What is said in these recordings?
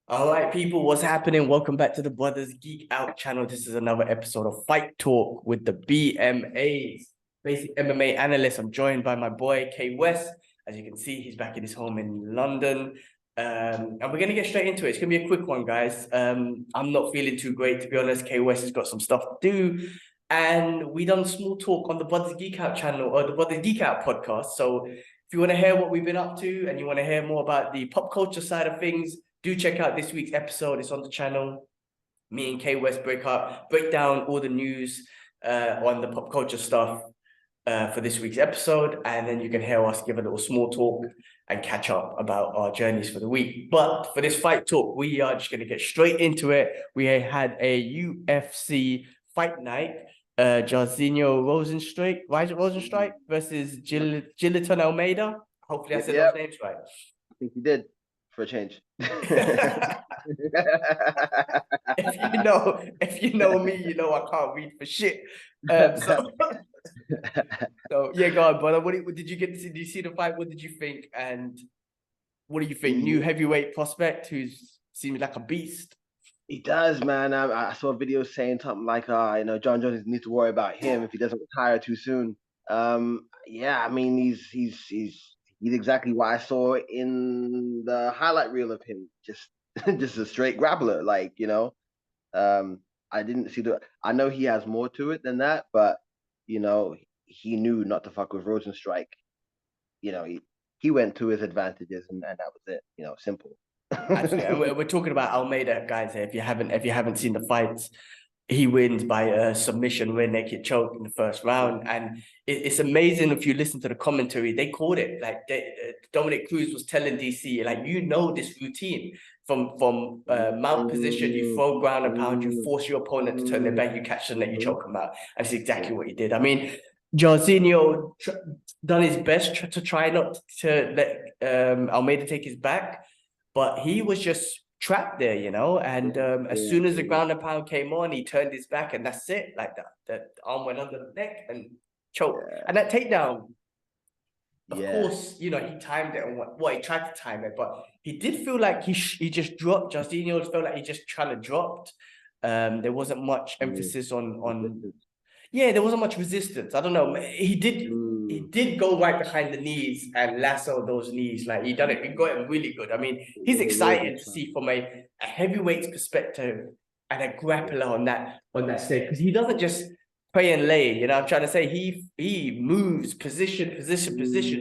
All right, people, what's happening? Welcome back to the Brothers Geek Out channel. This is another episode of Fight Talk with the BMAs, basic MMA analyst. I'm joined by my boy K West. As you can see, he's back in his home in London. And we're gonna get straight into it. It's gonna be a quick one, guys. I'm not feeling too great, to be honest. K West has got some stuff to do. And we done small talk on the Brothers Geek Out channel or the Brothers Geek Out podcast. So if you want to hear what we've been up to and you want to hear more about the pop culture side of things, do check out this week's episode. It's on the channel. Me and K West break down all the news on the pop culture stuff for this week's episode. And then you can hear us give a little small talk and catch up about our journeys for the week. But for this fight talk, we are just going to get straight into it. We had a UFC fight night. Jairzinho Rozenstruik versus Jailton Almeida. Hopefully I said those names right. I think you did. For a change. If you know me, you know I can't read for shit. So yeah, go on, brother. What did you get to see? Did you see the fight? What did you think? And what do you think? New heavyweight prospect who's seems like a beast. He does, man. I saw a video saying something like, John Jones needs to worry about him if he doesn't retire too soon. Yeah, I mean, he's exactly what I saw in the highlight reel of him. Just a straight grappler, I didn't see I know he has more to it than that, but he knew not to fuck with Rozenstruik. He went to his advantages and that was it. Simple. Actually, and we're talking about Almeida, guys. If you haven't seen the fights, he wins by a submission rear naked choke in the first round, and it's amazing if you listen to the commentary. They called it like Dominic Cruz was telling DC, like, this routine from mount position, you throw ground and pound, you force your opponent to turn their back, you catch them, then you choke them out. That's exactly what he did. I mean, Jairzinho done his best to try not to let Almeida take his back, but he was just trapped there, and as soon as the ground and pound came on, he turned his back and that's it. Like the arm went under the neck and choked. And that takedown, of course, he timed it and he tried to time it, but he did feel like he just dropped. Jairzinho felt like he just kind of dropped. There wasn't much emphasis on there wasn't much resistance. I don't know. He did go right behind the knees and lasso those knees. Like he done it. He got it really good. I mean, he's excited to see from a heavyweight's perspective and a grappler on that stage, because he doesn't just pray and lay. I'm trying to say he moves position,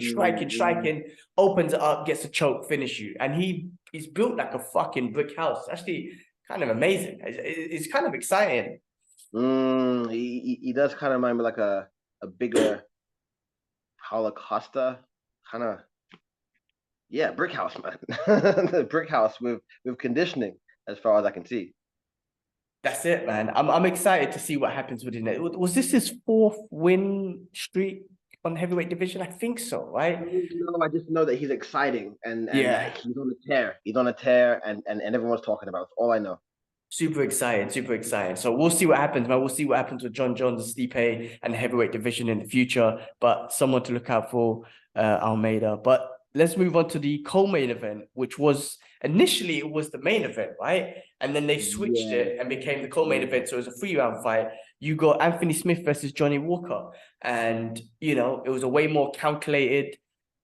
striking, opens it up, gets a choke, finish you, and he's built like a fucking brick house. It's actually kind of amazing. It's kind of exciting. He does kind of remind me like a bigger Paulo Costa kind of, brick house, man. The brick house with conditioning, as far as I can see. That's it, man. I'm excited to see what happens within it. Was this his 4th win streak on the heavyweight division? I think so, right? No, I just know that he's exciting and he's on a tear. He's on a tear and everyone's talking about it. That's all I know. Super excited. So we'll see what happens, man. We'll see what happens with John Jones, Stipe, and the heavyweight division in the future. But someone to look out for, Almeida. But let's move on to the co-main event, which was initially it was the main event, right? And then they switched it and became the co-main event. So it was a 3-round fight. You got Anthony Smith versus Johnny Walker, and it was a way more calculated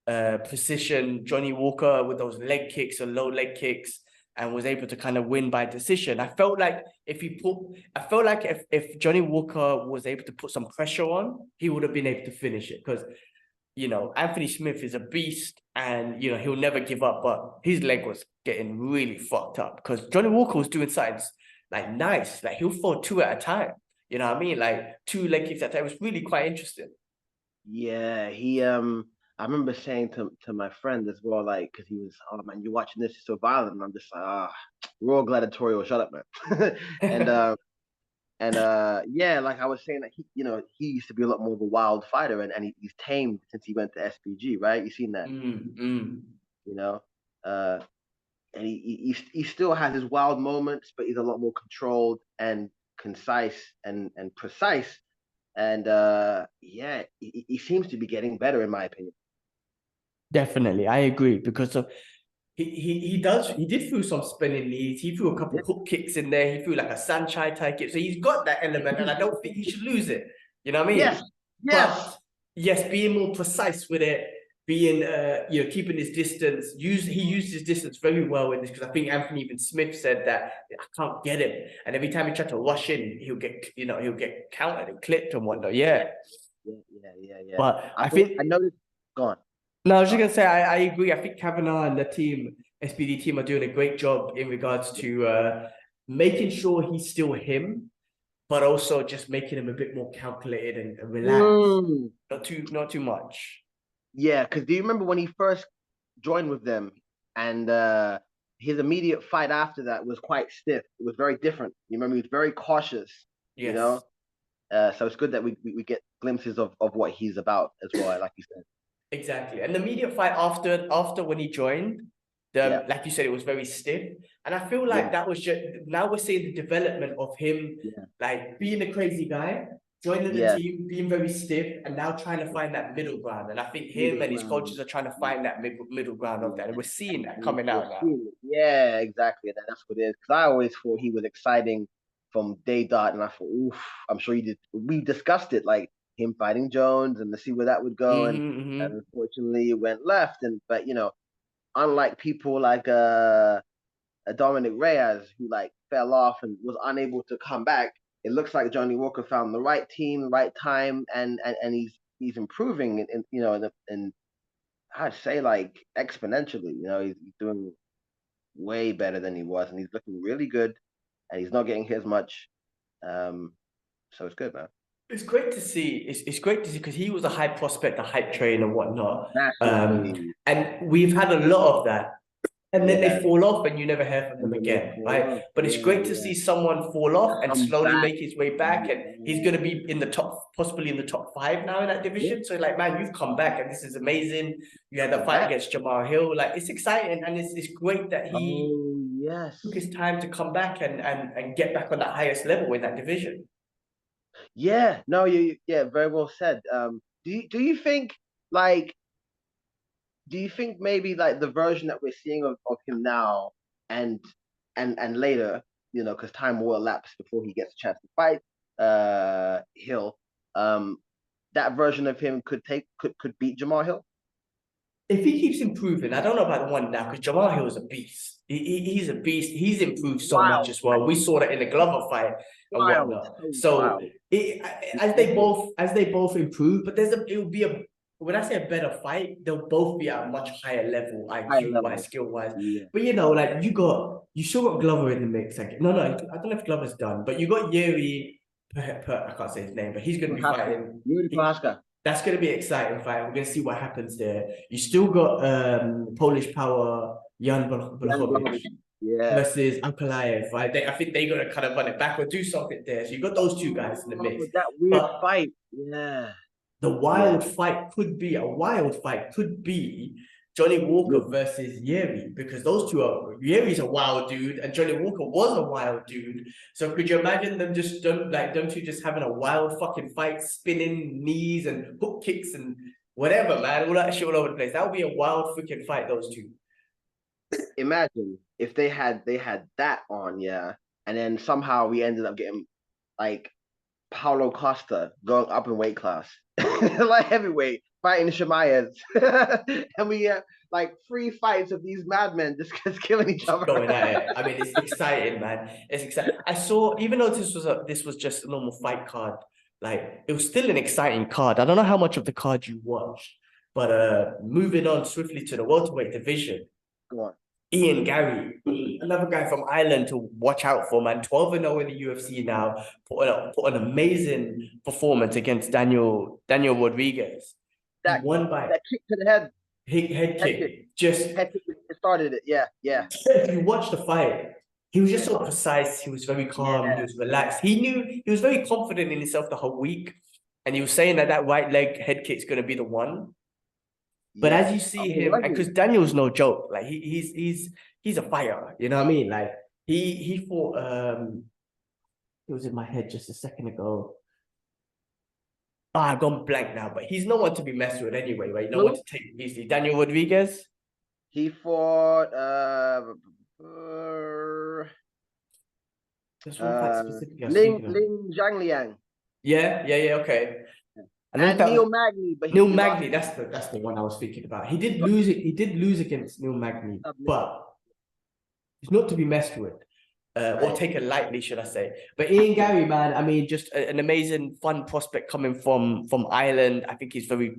precision. Johnny Walker with those leg kicks or low leg kicks, and was able to kind of win by decision. I felt like if Johnny Walker was able to put some pressure on, he would have been able to finish it, because Anthony Smith is a beast and he'll never give up, but his leg was getting really fucked up because Johnny Walker was doing signs like nice, like he'll throw 2 at a time. You know what I mean? Like 2 leg kicks at a time. It was really quite interesting. Yeah, I remember saying to my friend as well, like, because he was, oh man, you're watching this, it's so violent. And I'm just like, we're all gladiatorial, shut up, man. Yeah, like I was saying, that he used to be a lot more of a wild fighter, and he's tamed since he went to SPG, right? You seen that? And he still has his wild moments, but he's a lot more controlled and concise and precise. And he seems to be getting better, in my opinion. Definitely, I agree, because of He did throw some spinning knees. He threw a couple hook kicks in there. He threw like a sunshine type kick. So he's got that element, and I don't think he should lose it. You know what I mean? Yes, But yes. yes, being more precise with it, being keeping his distance. He used his distance very well in this, because I think Anthony even Smith said that I can't get him, and every time he tried to rush in, he'll get countered and clipped and whatnot. Yeah. Yeah. But I I thought think I noticed. Go on. no, I was just Sorry. gonna say I agree. I think Kavanagh and the team, SPD team, are doing a great job in regards to making sure he's still him, but also just making him a bit more calculated and relaxed. Mm. Not too much. Yeah, because do you remember when he first joined with them, and his immediate fight after that was quite stiff. It was very different. You remember he was very cautious. You know, Yes. so it's good that we get glimpses of what he's about as well. Like you said. Exactly. And the media fight after when he joined, Yeah, like you said, it was very stiff. And I feel like yeah, that was just, now we're seeing the development of him, yeah, like being a crazy guy, joining the yeah. team, being very stiff, and now trying to find that middle ground. And I think him Middle and his ground. coaches are trying to find that middle ground of that. And we're seeing that coming We're out now. seeing it. Yeah, exactly. That's what it is. Because I always thought he was exciting from day dot, and I thought, oof, I'm sure you did. We discussed it, like him fighting Jones, and to see where that would go, and unfortunately it went left. And but unlike people like a Dominic Reyes who like fell off and was unable to come back, it looks like Johnny Walker found the right team, the right time, and he's improving, and I'd say like exponentially. He's doing way better than he was, and he's looking really good, and he's not getting hit as much. So it's good, man. It's great to see. It's great to see, because he was a high prospect, a hype train and whatnot. Massively, And we've had a lot of that. And then they yeah. fall off and you never hear from And them then they again, fall right? off. But it's great to Yeah. see someone fall off and Come slowly back. make his way back. And he's going to be in the top, possibly in the top 5 now in that Yeah. division. So like, man, you've come back and this is amazing. You had the Come fight back. against Jamal Hill. Like, it's exciting. And it's great that he Oh yes. took his time to come back and get back on that highest level in that division. Yeah. No. Yeah. Very well said. Do you think like do you think maybe like the version that we're seeing of him now and later, because time will elapse before he gets a chance to fight Hill, that version of him could beat Jamal Hill? If he keeps improving, I don't know about the one now, because Jamal Hill is a beast. He's a beast. He's improved so much Wild, as well. We saw that in the Glover fight and wild, whatnot. so So wild. as they both improve, but it will be a, when I say a better fight, they'll both be at a much higher level, High IQ wise, level. skill wise. Yeah. But like you still got Glover in the mix. Like no, I don't know if Glover's done, but you got Yuri. I can't say his name, but he's going to be fighting. Yuri Prohaska. That's going to be an exciting fight. We're going to see what happens there. You still got Polish power, Jan Blachowicz Yeah. versus Ankalaev, right? I think they're going to kind of run it back or do something there. So you got those two guys in the mix. That weird But fight. Yeah. a wild fight could be Johnny Walker versus Yuri, because those two are, Yuri's a wild dude and Johnny Walker was a wild dude. So could you imagine them don't you just having a wild fucking fight, spinning knees and hook kicks and whatever, man, all that shit all over the place. That would be a wild freaking fight, those two. Imagine if they had that on, yeah, and then somehow we ended up getting like Paulo Costa going up in weight class, like heavyweight, fighting Shemayas, and we have like 3 fights of these madmen just killing each other. Going at it. I mean, it's exciting, man. It's exciting. I saw, even though this was just a normal fight card, like it was still an exciting card. I don't know how much of the card you watched, but moving on swiftly to the welterweight division. Go on. Garry, another guy from Ireland to watch out for, man. 12-0 in the UFC now. Put an amazing performance against Daniel Rodriguez. That won by that kick to the head. Head kick. Head kick started it. Yeah. If you watch the fight, he was just so precise. He was very calm. He was relaxed. He was very confident in himself the whole week. And he was saying that right leg head kick is going to be the one. But as you see him, and because Daniel's no joke, like he's a fighter, you know what I mean? Like he fought it was in my head just a second ago. I've gone blank now, but he's no one to be messed with anyway, right? No one to take easily. Daniel Rodriguez. He fought There's one fight specifically I was Ling thinking of. Ling Zhangliang Yeah, okay. I don't know if and that Neil was Magny, but Neil he lost Magny. That's the one I was thinking about. He did lose it. He did lose against Neil Magny, submission, but he's not to be messed with. Or right? taken lightly, should I say? But Ian Garry, man, I mean, just an amazing, fun prospect coming from Ireland. I think he's very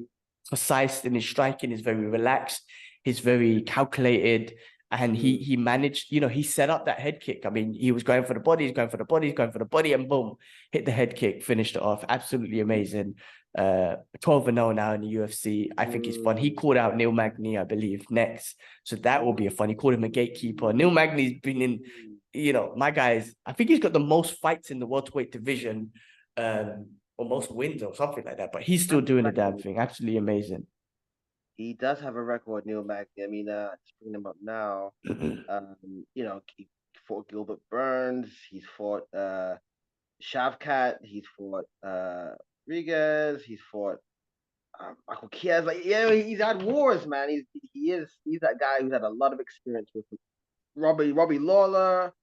precise in his striking. He's very relaxed. He's very calculated, and he managed. You know, he set up that head kick. I mean, he was going for the body, he's going for the body, he's going for the body, and boom, hit the head kick, finished it off. Absolutely amazing. 12-0 now in the UFC. I think he's fun. He called out Neil Magny, I believe, next. So that will be a fun. He called him a gatekeeper. Neil Magny's been in, you know, my guys, I think he's got the most fights in the welterweight division, or most wins or something like that. But he's still doing the damn thing. Absolutely amazing. He does have a record, Neil Magny. I mean, just bringing him up now. You know, he fought Gilbert Burns. He's fought Shavkat. He's fought Rodriguez. He's fought Michael Chiesa. Like, yeah, he's had wars, man. He's that guy who's had a lot of experience with Robbie Lawler,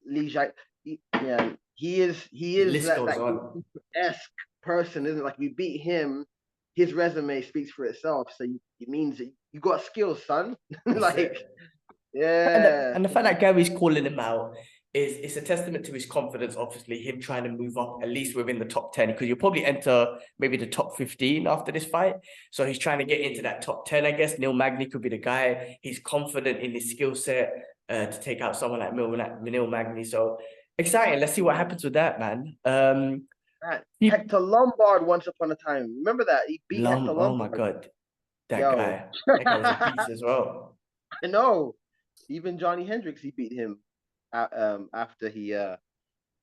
Lee Jai. Yeah, he is List that goes on. esque person, isn't it? Like, we beat him, his resume speaks for itself. So it means that you got skills, son. Like, yeah. And the fact that Gary's calling him out is it's a testament to his confidence, obviously, him trying to move up at least within the top 10, because you'll probably enter maybe the top 15 after this fight. So he's trying to get into that top 10, I guess. Neil Magny could be the guy. He's confident in his skill set to take out someone like Neil Magny. So exciting. Let's see what happens with that, man. Hector Lombard once upon a time. Remember that? He beat Hector Oh Lombard. my God. That Yo. guy was a beast as well. I know. Even Johnny Hendricks, he beat him after he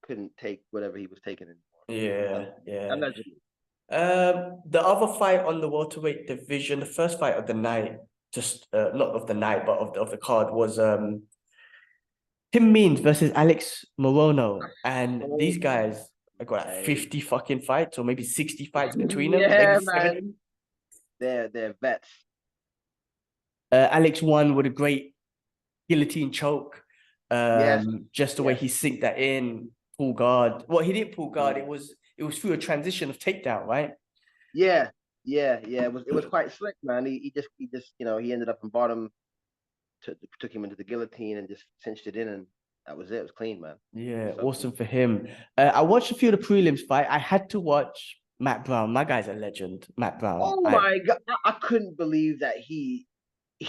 couldn't take whatever he was taking anymore. Yeah. Allegedly. The other fight on the welterweight division, the first fight of the night, just not of the night, but of the card, was Tim Means versus Alex Morono. And these guys have got like 50 fucking fights, or maybe 60 fights between them. Yeah, Maybe 70. man. They're vets. Alex won with a great guillotine choke. Yes. Just the way he synced that in, pull guard. Well, he didn't pull guard. It was through a transition of takedown, right? Yeah. It was quite slick, man. He just you know, he ended up in bottom, took him into the guillotine and just cinched it in, and that was it. It was clean, man. Yeah, awesome for him. I watched a few of the prelims fight. I had to watch Matt Brown. My guy's a legend, Matt Brown. Oh my God, I couldn't believe that he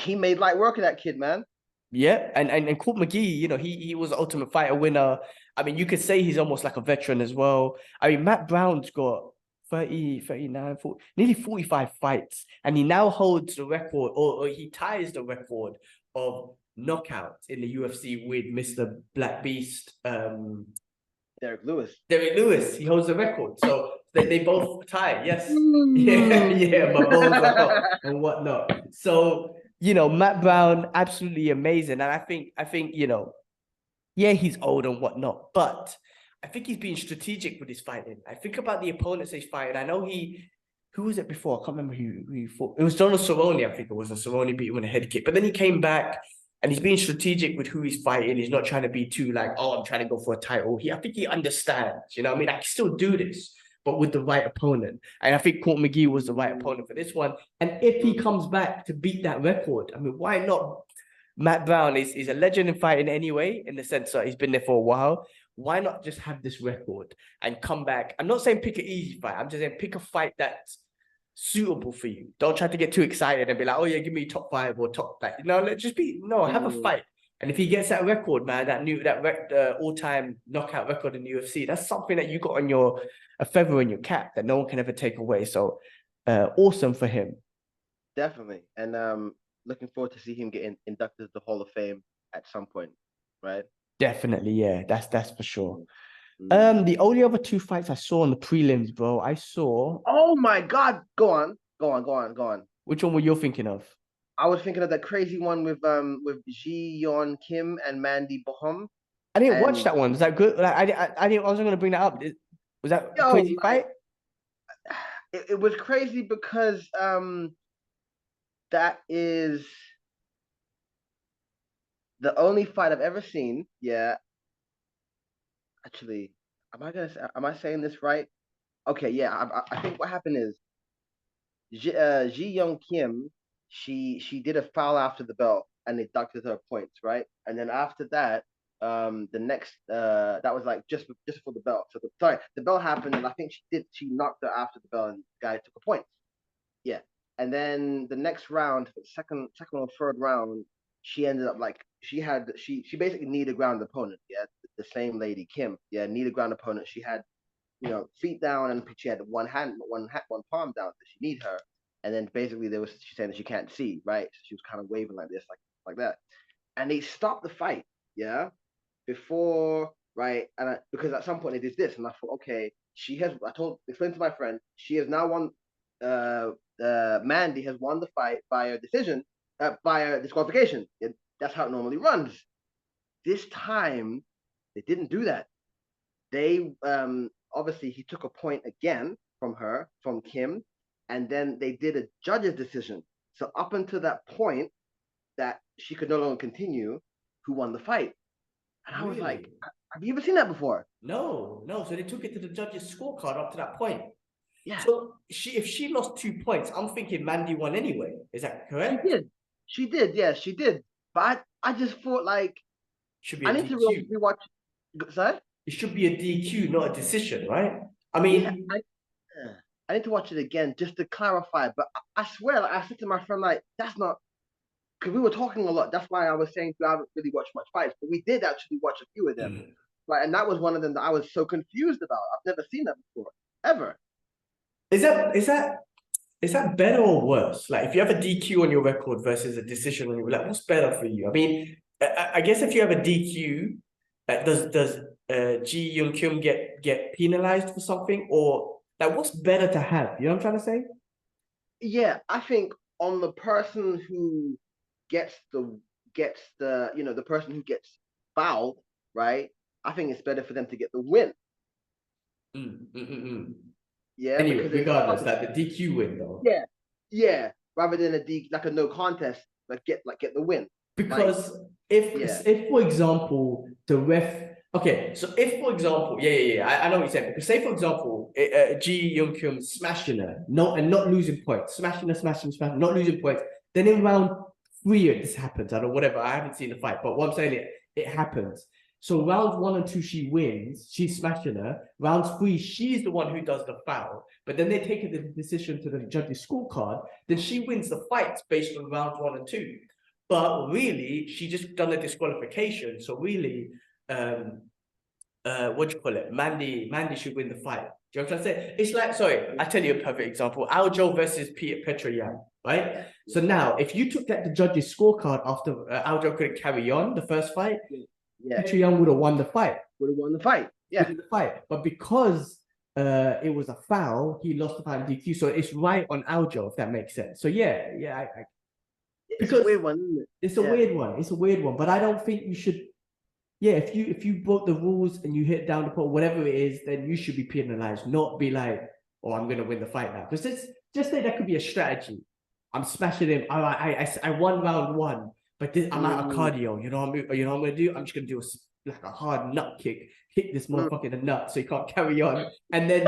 made light work of that kid, man. Yeah, and Court McGee, you know, he was the Ultimate Fighter winner. I mean, you could say he's almost like a veteran as well. I mean, Matt Brown's got 30, 39, 40, nearly 45 fights, and he now holds the record, or he ties the record of knockouts in the UFC with Mr. Black Beast. Derek Lewis. He holds the record. So they both tie. Yes. Yeah, my bones are and whatnot. So, you know, Matt Brown, absolutely amazing. And I think, you know, yeah, he's old and whatnot, but I think he's being strategic with his fighting. I think about the opponents he's fighting. I know who was it before? I can't remember who he fought. It was Donald Cerrone, I think it was. And Cerrone beat him with a head kick. But then he came back and he's being strategic with who he's fighting. He's not trying to be too like, oh, I'm trying to go for a title. I think he understands, you know what I mean? I can still do this, but with the right opponent. And I think Court McGee was the right opponent for this one. And if he comes back to beat that record, I mean, why not? Matt Brown is a legend in fighting anyway, in the sense that he's been there for a while. Why not just have this record and come back? I'm not saying pick an easy fight. I'm just saying pick a fight that's suitable for you. Don't try to get too excited and be like, oh yeah, give me top 5 or top like, let's just have a fight. And if he gets that record, man, that all-time knockout record in the UFC, that's something that you got on a feather in your cap that no one can ever take away. So awesome for him. Definitely. And looking forward to see him getting inducted to the Hall of Fame at some point, right? Definitely, yeah. That's for sure. The only other 2 fights I saw on the prelims, bro, I saw. Oh my God! Go on. Which one were you thinking of? I was thinking of that crazy one with Yeon Kim and Mandy Bohm. I didn't watch that one. Was that good? Like, I didn't. I wasn't gonna bring that up. Was that a crazy fight? It was crazy because that is the only fight I've ever seen, yeah. Actually, am I saying this right? Okay, yeah. I think what happened is Ji Young Kim, she did a foul after the bell and they deducted her points, right? And then after that, the next that was like just before the bell. So the bell happened and I think she knocked her after the bell and the guy took a point. Yeah. And then the next round, second or third round, she ended up like she basically needed ground opponent. Yeah, the same lady Kim. Yeah, needed ground opponent. She had feet down and she had one palm down. So she need her. And then basically she's saying that she can't see, right? So she was kind of waving like this, like that. And they stopped the fight, yeah, before, right? And because at some point they did this, and I thought, okay, explained to my friend, she has now won. Mandy has won the fight by a decision, by a disqualification. That's how it normally runs. This time, they didn't do that. They obviously he took a point again from Kim, and then they did a judge's decision. So up until that point, that she could no longer continue, who won the fight? And I was like, have you ever seen that before? No. So they took it to the judge's scorecard up to that point. Yeah. So if she lost 2 points, I'm thinking Mandy won anyway. Is that correct? She did. Yeah, she did. But I just thought like should be I need DQ. to rewatch. Sorry? It should be a DQ, not a decision, right? I mean, I need to watch it again just to clarify. But I swear, like, I said to my friend, like, that's not because we were talking a lot. That's why I was saying I haven't really watched much fights, but we did actually watch a few of them. Right, and that was one of them that I was so confused about. I've never seen that before, ever. Is that better or worse? Like, if you have a DQ on your record versus a decision on your, like, what's better for you? I mean, I guess if you have a DQ, does Ji Young Kim get penalized for something, or like what's better to have? You know what I'm trying to say? Yeah, I think on the person who gets the the person who gets fouled, right? I think it's better for them to get the win. Yeah, anyway, because regardless, like the DQ win though. Yeah, rather than a no contest, get the win. Because if for example the ref, okay, so if for example, I know what you're saying. Because say for example, Ji Young Kim smashing her, not losing points, smashing, not losing points. Then in round 3, this happens. I don't know, whatever. I haven't seen the fight, but what I'm saying, it happens. So rounds 1 and 2, she wins. She's smashing her. Rounds 3, she's the one who does the foul. But then they take the decision to the judge's scorecard. Then she wins the fights based on rounds 1 and 2. But really, she just done a disqualification. So really, what do you call it? Mandy should win the fight. Do you know what I'm trying to say? It's like, sorry, I tell you a perfect example. Aljo versus Potieria, right? So now, if you took that to judge's scorecard after Aljo couldn't carry on the first fight, Potieria would have won the fight. Yeah. But because it was a foul, he lost the fight in DQ. So it's right on Aljo, if that makes sense. So because it's a weird one, isn't it? It's a weird one. It's a weird one. But I don't think you should. Yeah, if you broke the rules and you hit down the pole, whatever it is, then you should be penalized. Not be like, oh, I'm gonna win the fight now. Because just say that could be a strategy. I'm smashing him. I won round 1, but I'm out of cardio. You know what I'm gonna do? I'm just gonna do a hard nut kick this motherfucker in the nut so he can't carry on. And then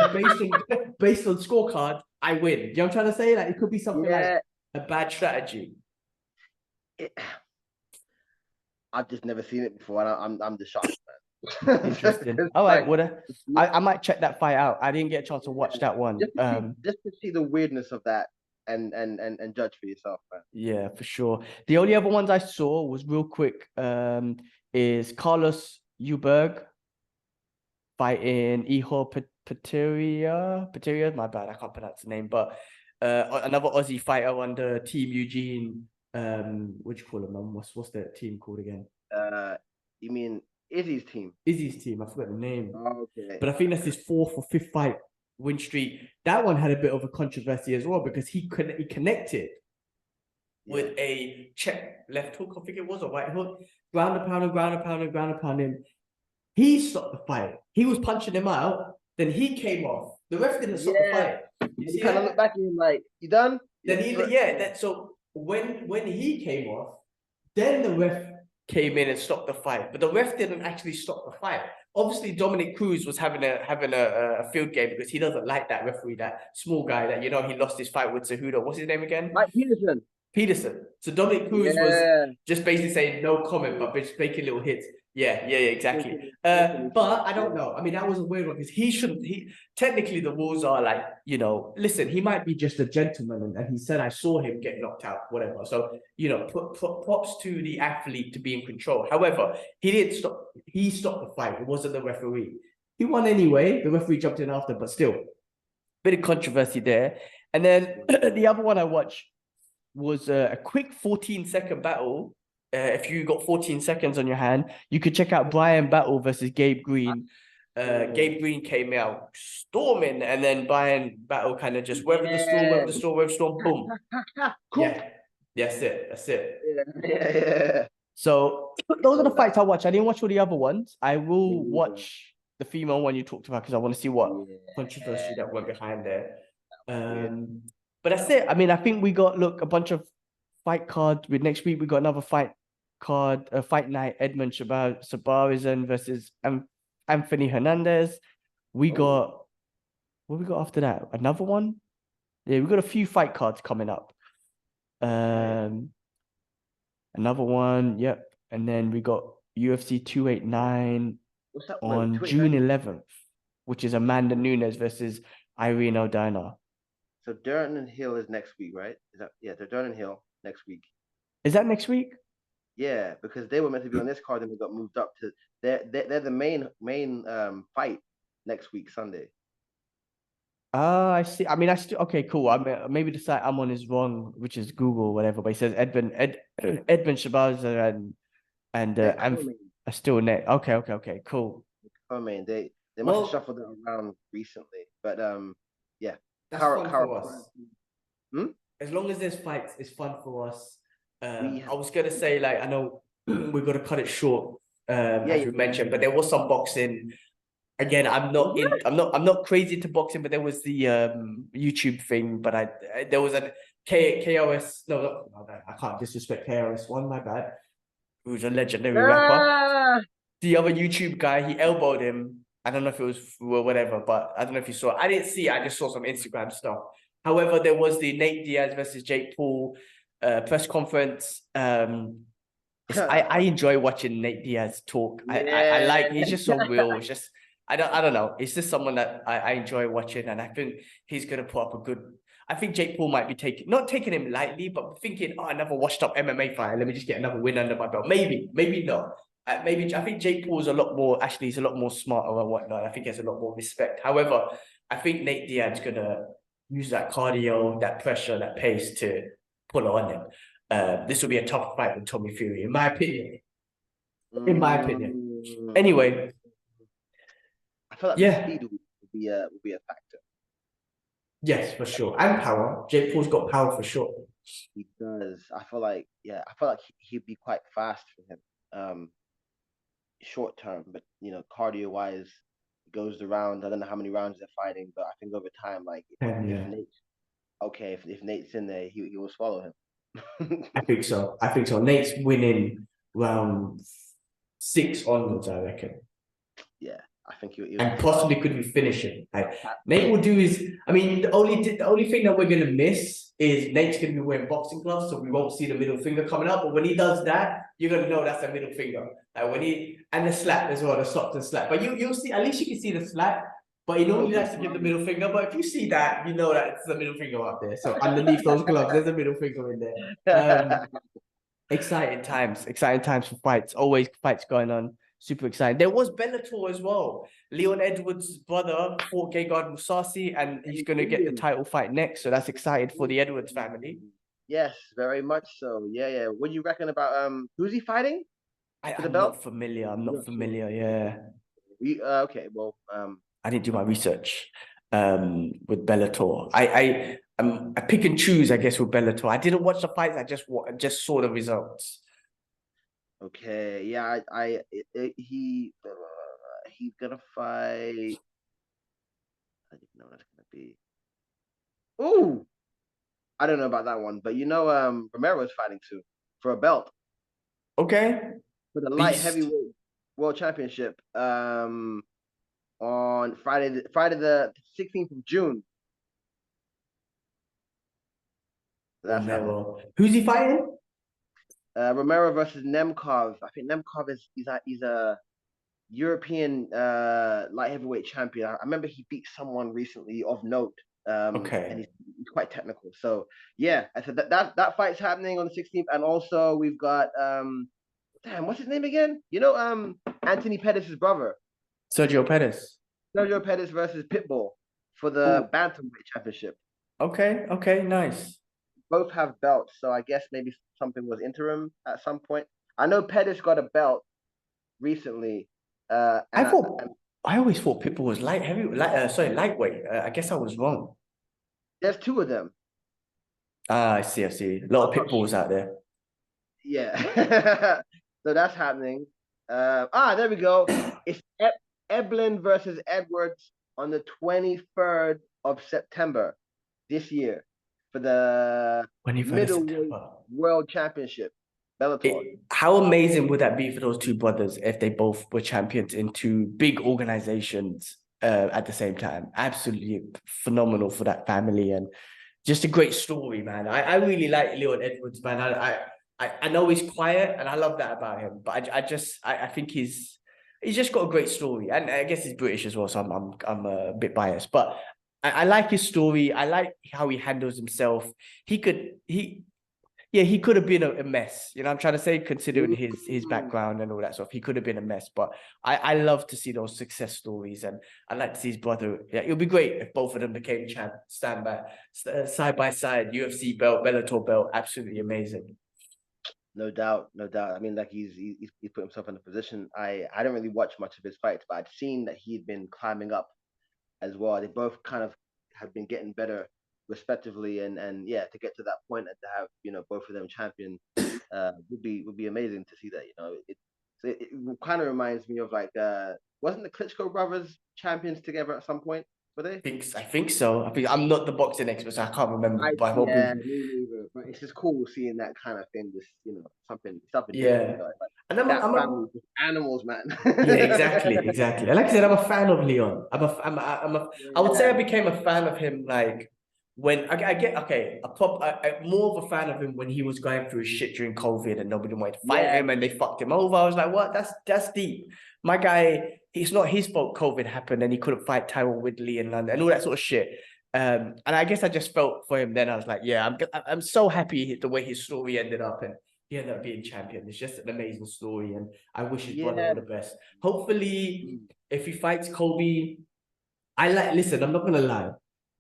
based on scorecard, I win. You know what I'm trying to say? Like it could be something like a bad strategy. I've just never seen it before, and I'm just shocked, man. Interesting. All right, I might check that fight out. I didn't get a chance to watch that one. Just to see the weirdness of that and judge for yourself, man. Yeah, for sure. The only other ones I saw was real quick. Is Carlos Ulberg fighting Ihor Potieria. My bad, I can't pronounce the name, but another Aussie fighter under Team Eugene. What do you call it, man? What's the team called again? You mean Izzy's team? Izzy's team. I forgot the name. Oh, okay. But I think that's his 4th or 5th fight win streak. That one had a bit of a controversy as well because he connected with a check left hook. I think it was a right hook. Ground and pound him. He stopped the fight. He was punching him out. Then he came off. The ref didn't stop the fight. He kind of looked back at him like, "You done?" Then so when he came off, then the ref came in and stopped the fight, but the ref didn't actually stop the fight. Obviously, Dominic Cruz was having a field game because he doesn't like that referee, that small guy that he lost his fight with Cejudo. What's his name again? Mike Peterson. Peterson. So Dominic Cruz was just basically saying no comment, but just making little hits. Yeah, exactly. But I don't know. I mean, that was a weird one because he shouldn't. Technically the rules are like, listen, he might be just a gentleman, and he said I saw him get knocked out, whatever. So props to the athlete to be in control. However, he didn't stop. He stopped the fight. It wasn't the referee. He won anyway. The referee jumped in after, but still, bit of controversy there. And then the other one I watched was a quick 14-second battle. If you got 14 seconds on your hand, you could check out Bryan battle versus Gabe Green. Gabe Green came out storming, and then Bryan battle kind of just weather the storm, boom. Yeah, that's it. Yeah. So those are the fights I watch. I didn't watch all the other ones. I will watch the female one you talked about because I want to see what controversy that went behind there. But that's it. I mean, I think we got a bunch of fight cards. With next week we got another fight card, a fight night. Edmund Shabarizan versus Anthony Hernandez. We got what we got after that? Another one. Yeah, we got a few fight cards coming up. Another one. Yep. And then we got UFC 289 on June 11th, which is Amanda Nunes versus Irene Aldana. So Durden and Hill is next week, right? They're Durden and Hill next week. Is that next week? Yeah, because they were meant to be on this card and we got moved up to they're the main fight next week, Sunday. I see. I mean, okay, cool. I mean, maybe the site I'm on is wrong, which is Google or whatever, but it says Edmund Shabaza and are still net. Okay, cool. I mean, they must have shuffled it around recently, but yeah. That's fun for us. As long as there's fights, it's fun for us. I was gonna say, like, I know we've got to cut it short, as we mentioned, but there was some boxing. Again, I'm not crazy to boxing, but there was the YouTube thing. But there was a KOS. No, I can't disrespect KRS-One. My bad. Who's a legendary rapper. The other YouTube guy, he elbowed him. I don't know if it was whatever, but I don't know if you saw it. I didn't see it. I just saw some Instagram stuff. However, there was the Nate Diaz versus Jake Paul press conference. I enjoy watching Nate Diaz talk. I like, he's just so real. It's just I don't know. It's just someone that I enjoy watching, and I think he's gonna put up a good. I think Jake Paul might be not taking him lightly, but thinking, another washed up MMA fighter. Let me just get another win under my belt. Maybe not. I think Jake Paul's a lot more. Actually, he's a lot more smarter and whatnot. I think he has a lot more respect. However, I think Nate Diaz's gonna use that cardio, that pressure, that pace to pull on him. This will be a tough fight with Tommy Fury, in my opinion. Anyway, I feel like speed would be a factor. Yes, for sure, and power. Jake Paul's got power for sure. He does. I feel like he'd be quite fast for him. Short term, but cardio wise, it goes around. I don't know how many rounds they're fighting, but I think over time, like if Nate's in there, he will swallow him. I think so. Nate's winning round 6 onwards, I reckon. Yeah, I think and possibly could be finishing. Nate will do his. I mean, the only thing that we're gonna miss is Nate's gonna be wearing boxing gloves, so we won't see the middle finger coming up. But when he does that, you're gonna know that's a middle finger. And the slap as well, the soft and slap. But you'll see. At least you can see the slap. But he normally likes to give the middle finger. But if you see that, you know that it's the middle finger up there. So underneath those gloves, there's a middle finger in there. Exciting times for fights. Always fights going on. Super exciting. There was Bellator as well. Leon Edwards' brother fought Gegard Mousasi, and he's going to get the title fight next. So that's exciting for the Edwards family. Yes, very much so. Yeah. What do you reckon about who's he fighting? I'm not familiar. Yeah. Okay. Well, I didn't do my research with Bellator. I pick and choose, I guess, with Bellator. I didn't watch the fights. I just saw the results. Okay, yeah, he's gonna fight. I don't know what that's gonna be. Ooh, I don't know about that one, but Romero's fighting too for a belt. Okay. for the light Beast. heavyweight world championship on Friday the 16th of June. That's happening. Romero. Who's he fighting? Romero versus Nemkov. I think Nemkov he's a European light heavyweight champion. I remember he beat someone recently of note. Okay. And he's quite technical. So yeah, I said that fight's happening on the 16th, and also we've got what's his name again? You know, Anthony Pettis' brother, Sergio Pettis. Sergio Pettis versus Pitbull for the bantamweight championship. Okay, nice. Both have belts, so I guess maybe something was interim at some point. I know Pettis got a belt recently. I always thought Pitbull was lightweight. I guess I was wrong. There's two of them. I see. A lot of Pitbulls out there. Yeah. So that's happening. There we go. It's Eblin versus Edwards on the 23rd of September this year for the middleweight world championship. Bellator. How amazing would that be for those two brothers if they both were champions in two big organizations at the same time? Absolutely phenomenal for that family, and just a great story, man. I really like Leon Edwards, man. I know he's quiet, and I love that about him. But I think he's just got a great story, and I guess he's British as well, so I'm a bit biased. But I like his story. I like how he handles himself. He could have been a mess. You know, I'm trying to say, considering his background and all that stuff, he could have been a mess. But I love to see those success stories, and I like to see his brother. Yeah, it would be great if both of them became champ, side by side, UFC belt, Bellator belt. Absolutely amazing. No doubt. I mean, like he's put himself in a position. I didn't really watch much of his fights, but I'd seen that he'd been climbing up as well. They both kind of have been getting better respectively, and yeah, to get to that point and to have, you know, both of them champion would be amazing to see that. You know, it kind of reminds me of like wasn't the Klitschko brothers champions together at some point? Were they? I think so. I'm not the boxing expert, so I can't remember. But I hope me neither. But it's just cool seeing that kind of thing. Just, you know, something different. Yeah. You know, like and I'm family, animals, man. Yeah, exactly. Like I said, I'm a fan of Leon. I would say I became a fan of him like when more of a fan of him when he was going through shit during COVID and nobody wanted to fight him and they fucked him over. I was like, what? That's deep. My guy, it's not his fault COVID happened and he couldn't fight Tyron Woodley in London and all that sort of shit. And I guess I just felt for him then. I was like, yeah, I'm so happy the way his story ended up, and he ended up being champion. It's just an amazing story, and I wish his brother all the best. Hopefully, if he fights Kobe, listen, I'm not gonna lie.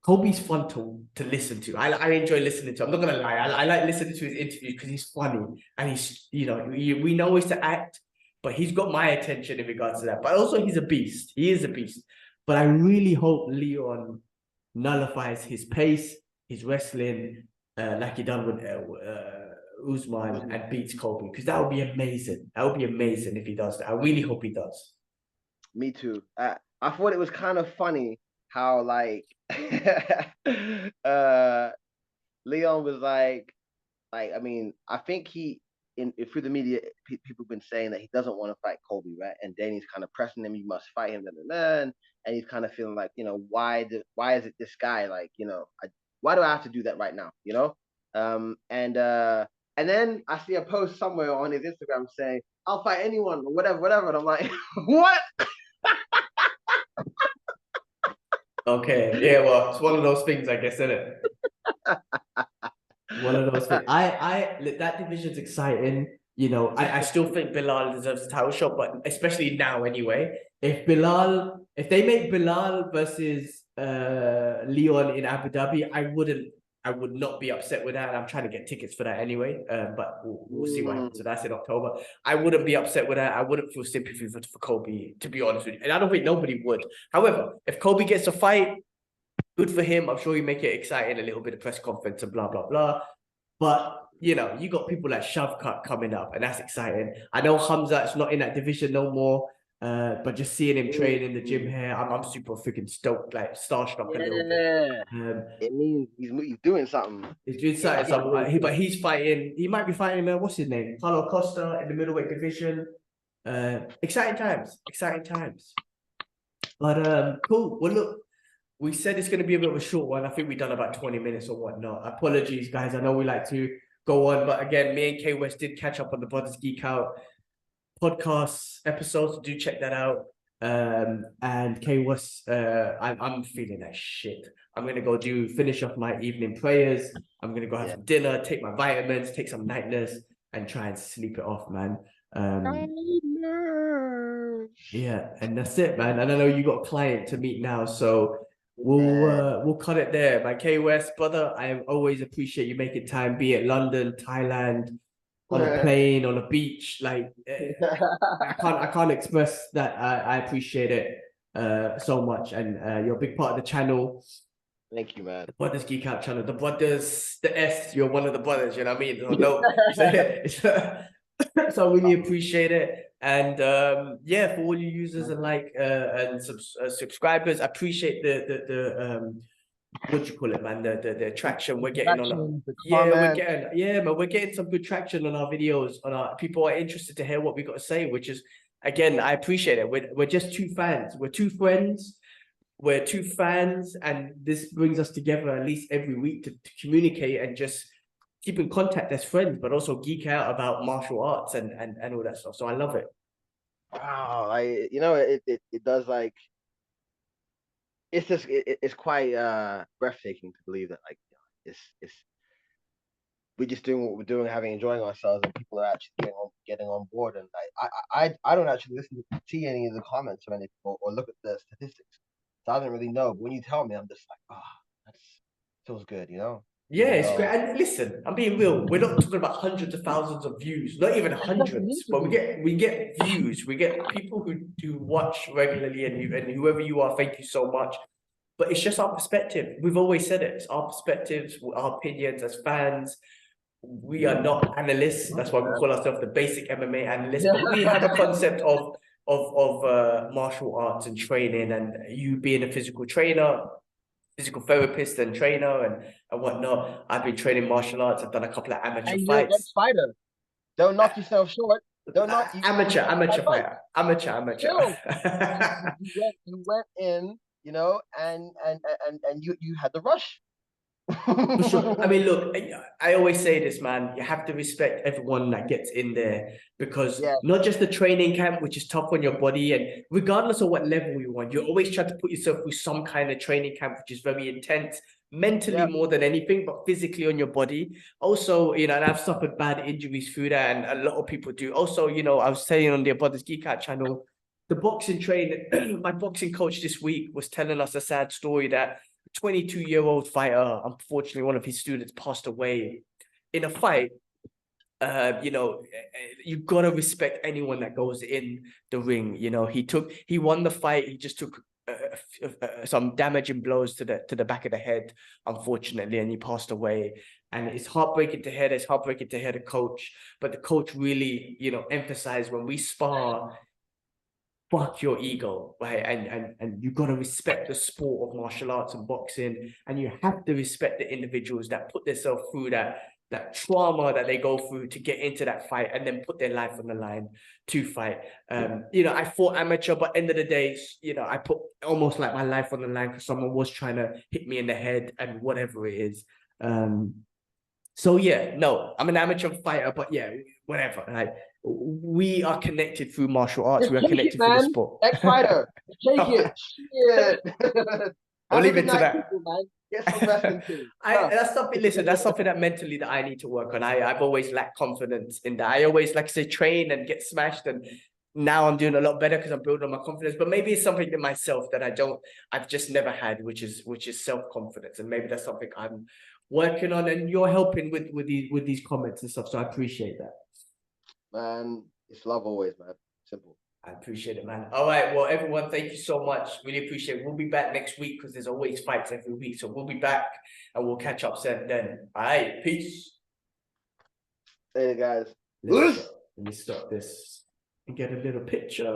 Kobe's fun to listen to. I enjoy listening to him. I'm not gonna lie. I like listening to his interviews because he's funny and he's, you know, we know he's to act, but he's got my attention in regards to that. But also he's a beast. He is a beast. But I really hope Leon nullifies his pace, his wrestling, like he done with Usman, and beats Kobe, because that would be amazing. That would be amazing if he does that. I really hope he does. Me too. I thought it was kind of funny how like Leon was like I mean, I think through the media people have been saying that he doesn't want to fight Kobe, right? And Danny's kind of pressing him, you must fight him, and he's kind of feeling like, you know, why is it this guy, like, you know, why do I have to do that right now, you know? And then I see a post somewhere on his Instagram saying, I'll fight anyone or whatever, and I'm like, what? Okay, yeah, well, it's one of those things, I guess, isn't it? One of those things. That division's exciting. You know, I still think Bilal deserves a title shot, but especially now anyway. If they make Bilal versus Leon in Abu Dhabi, I would not be upset with that. And I'm trying to get tickets for that anyway. But we'll see what happens. So that's in October. I wouldn't be upset with that. I wouldn't feel sympathy for Kobe, to be honest with you. And I don't think nobody would. However, if Kobe gets a fight, good for him. I'm sure you make it exciting, a little bit of press conference and blah, blah, blah. But, you know, you got people like Shavkat coming up, and that's exciting. I know Hamzat's not in that division no more. But just seeing him train in the gym here, I'm super freaking stoked, like starstruck a little bit. It means he's doing something. He's doing something. But he's fighting. He might be fighting. What's his name? Paulo Costa in the middleweight division. Exciting times. But cool. Well, look, we said it's going to be a bit of a short one. I think we've done about 20 minutes or whatnot. Apologies, guys. I know we like to go on, but again, me and K West did catch up on the Brothers Geek Out podcast episodes. Do check that out. And K West, I'm feeling that shit. I'm gonna go finish off my evening prayers. I'm gonna go have some dinner, take my vitamins, take some night nurse, and try and sleep it off, man. Yeah, and that's it, man. And I know you got a client to meet now, so we'll cut it there. My K West brother, I always appreciate you making time, be it London, Thailand, on a plane, on a beach. Like I can't express that. I appreciate it so much, and you're a big part of the channel. Thank you, man. The Brothers Geek Out channel, the brothers, the S. You're one of the brothers. You know what I mean? No, so I really appreciate it. And yeah, for all you users and subscribers, I appreciate the what do you call it, man? The traction we're getting on. We're getting some good traction on our videos. People are interested to hear what we got to say, which is, again, I appreciate it. We're just two fans. We're two friends. We're two fans, and this brings us together at least every week to communicate and just keep in contact as friends, but also geek out about martial arts and all that stuff. So I love it. Wow, it does, like, it's quite breathtaking to believe that, like, it's we're just doing what we're doing, enjoying ourselves, and people are actually getting on board. And I don't actually see any of the comments or anything, or look at the statistics, so I don't really know. But when you tell me, I'm just like, that feels good, you know. Yeah, it's great. And listen, I'm being real. We're not talking about hundreds of thousands of views, not even hundreds, but we get views. We get people who watch regularly, and whoever you are, thank you so much. But it's just our perspective. We've always said it. It's our perspectives, our opinions as fans. We are not analysts. That's why we call ourselves the basic MMA analysts. But we have a concept of martial arts and training, and you being a physical trainer, physical therapist and trainer and whatnot. I've been training martial arts. I've done a couple of amateur fights. Fighter. Don't knock yourself short. Don't knock you. Amateur fighter. Amateur. You went in, you know, and you had the rush. For sure. I mean, look, I always say this, man. You have to respect everyone that gets in there, because not just the training camp, which is tough on your body, and regardless of what level you want, you always try to put yourself through some kind of training camp, which is very intense, mentally more than anything, but physically on your body. Also, you know, and I've suffered bad injuries through that, and a lot of people do. Also, you know, I was saying on the Brothers Geek Out channel, the boxing trainer, my boxing coach this week was telling us a sad story that 22-year-old fighter, unfortunately, one of his students passed away in a fight. You know, you gotta respect anyone that goes in the ring. You know, he won the fight. He just took some damaging blows to the back of the head, unfortunately, and he passed away. And it's heartbreaking to hear. It's heartbreaking to hear the coach, but the coach really, you know, emphasized, when we spar, fuck your ego, right? And you got to respect the sport of martial arts and boxing, and you have to respect the individuals that put themselves through that trauma that they go through to get into that fight and then put their life on the line to fight. You know, I fought amateur, but end of the day, you know, I put almost like my life on the line because someone was trying to hit me in the head and whatever it is. So yeah, no, I'm an amateur fighter, but yeah, whatever. Like, we are connected through martial arts. We are connected through the sport. Ex-fighter, take it. Shit. I'll leave it to that. Get some wrestling too. That's something. Listen, that's something that mentally that I need to work on. I've always lacked confidence in that. I always, like I say, train and get smashed, and now I'm doing a lot better because I'm building my confidence. But maybe it's something in myself that I've just never had, which is self-confidence, and maybe that's something I'm working on, and you're helping with these comments and stuff. So I appreciate that. Man, it's love always, man. Simple. I appreciate it, man. All right, well, everyone, thank you so much. Really appreciate it. We'll be back next week because there's always fights every week. So we'll be back and we'll catch up then. All right, peace. Hey, guys. Let me stop this and get a little picture.